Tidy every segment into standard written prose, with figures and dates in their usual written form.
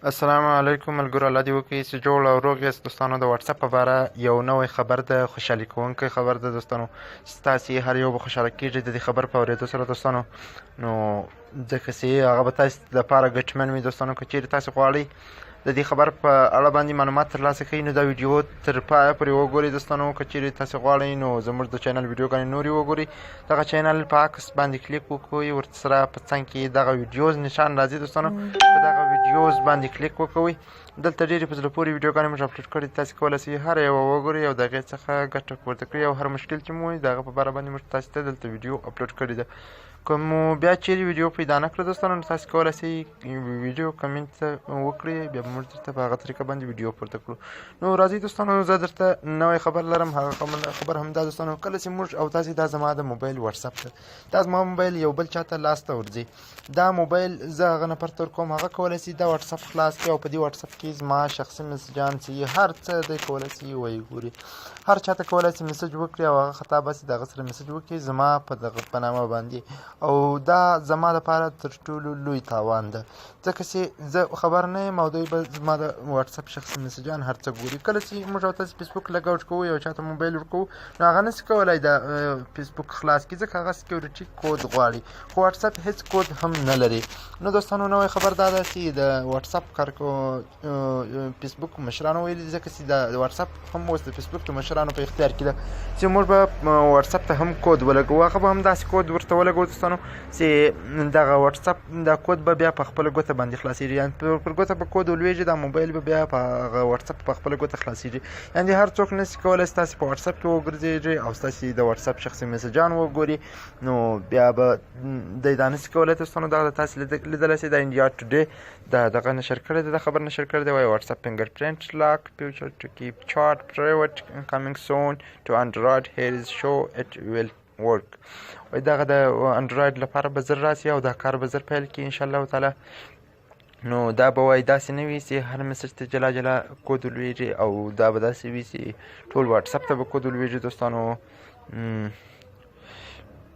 السلام علیکم ملګرو، الله دې وکړي چې جوړ او روغ یاست دوستانو. د واتساپ په باره یو نوی خبر ده، خوشحالي کوونکی خبر ده دوستانو. ستاسې هر یو به خوشحاله کېږي د دې خبر په اورېدو سره دوستانو. نو ځکه چې هغه به تاسې دپاره ګټمن وي دوستانو. که چیرې تاسې غواړئ د دې خبر په اړه باندې معلومات ترلاسه کړئ نو دا ویډیو تر پایه پورې وګورئ دوستانو. که چیرې تاسې غواړئ نو زموږ د چینل ویډیوګانې نورې وګورئ. دغه چینل په عکس باندې کلیک وکړئ، ورسره په څنګ کې دغه ویډیوز نشان راځي دوستانو. په دغه ویډیوز باندې کلیک وکوئ. دلته ډېرې په زړه پورې ویډیوګانې موږ اپلوډ کړي، تاسې کولی شئ هره یوه وګورئ او د هغې څخه ګټه پورته کړئ او هر مشکل چې مو وي د هغه په باره باندې موږ تاسې ته دلته ویډیو اپلوډ کړې ده. که مو بیا چیرې ویډیو پیدا نه کړه دوستانو نو تاسې کولی شئ ویډیو کمنټ وکړئ، بیا به موږ درته په هغه طریقه باندې ویډیو پورته کړو. نو راځئ دوستانو، زه درته نوی خبر لرم. هغه خبر همدا دوستانو، کله چې موږ او تاسې دا زما د موبایل واتساپ ده، دا زما موبایل یو بل چاته لاس ته ورځي، دا موبایل زه هغه نفر ته ورکوم، هغه کولی شي دا واتساپ خلاص کړي او په دې واتساپ کې زما شخصي مسجان چې هر څه دی کولی شي ویې ګوري. هر چاته کولی شي میسج وکړي او هغه خطا باسي د هغه سره میسج وکړي زما په دغه په نامه باندې، او دا زما لپاره تر ټولو لوی تاوان ده، ځکه چې زه خبر نه یم او دوی به زما د واتساپ شخصي میسجان هر څه ګوري. کله چې موږ او تاسې فیسبوک لګ آوټ کوو یو چاته موبایل ورکوو نو هغه نشي کولی د فیسبوک خلاص کړي، ځکه هغه سکیورټي کود غواړي، خو واتساپ هېڅ کود هم نه لري. نو دوستانو نوی خبر دا ده چې د واتساپ فیسبوک مشرانو ویلي، ځکه چې د واتساپ هم اوس د فیسبوک د مشرانو په اختیار کې ده چې موږ به واتساپ ته هم کود ولګوو. هغه به هم داسې کود ورته ولګوو دوستانو چې دغه واتساپ دا کود به بیا په خپله ګوته باندې خلاصېږي، یعنې پر ګوته به کود ولوېږي، دا موبایل به بیا په هغه واتساپ په خپله ګوته خلاصېږي. یعنې هر څوک نشي کولی ستاسې په واتساپ کې وګرځېږي او ستاسې د واتساپ شخصي میسجان وګوري. نو بیا به دی دا نشي کولی دوستانو. دغه تاسې لیدلی شئ، دا انډیا ټوډے دغه نشر کړی دی، دا خبر نشر کړی دی، وایي واتساپ فنګر پرنټ لاک فیوچر ټو کیپ چاټ پرایویټ کمینګ سون ټو انډرایډ هیر از شو اټ ویل ورک. وایي دغه د انډرایډ لپاره به زر راسي او دا کار به زر پیل کړي انشاءالله تعالی. نو دا به وایي داسې نه وي چې هر میسج ته جلا جلا کود ولوېږي، او دا به داسې وي چې ټول واتساپ ته به کود ولوېږي دوستانو.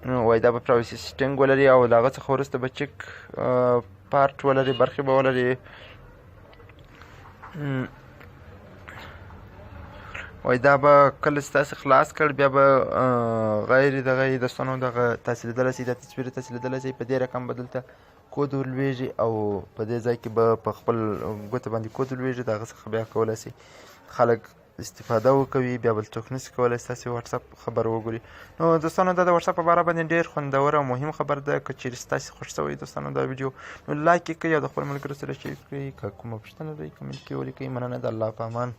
وایي دا به پرایوسي سیټینګ ولري او د هغه څخه وروسته به چک پارټ ولري، برخې به ولري. وایي دا به کله چې تاسې خلاص کړ بیا به غیر دغه یې دوستانو دغه تاسې لیدلی شئ، دا تصویر تاسې لیدلی شئ، په دې رقم به دلته کود ولوېږي او په دې ځای کې به په خپل ګوته باندې کود ولوېږي، د هغه څخه بیا کولی شئ خلک استفاده وکوي، بیا بل څوک نشي کولی ستاسې واتساپ خبر وګوري. نو دوستانو دا د واتساپ په باره باندې ډېر خوندور او مهم خبر ده. که چیرې ستاسې خوښ شوی دوستانو دا ویډیو نو لایک یې کړئ او د خپلو ملګرو سره شیر کړئ. که کومه پوښتنه لرئ کمنټ کې ولیکئ. مننه، د الله په امان.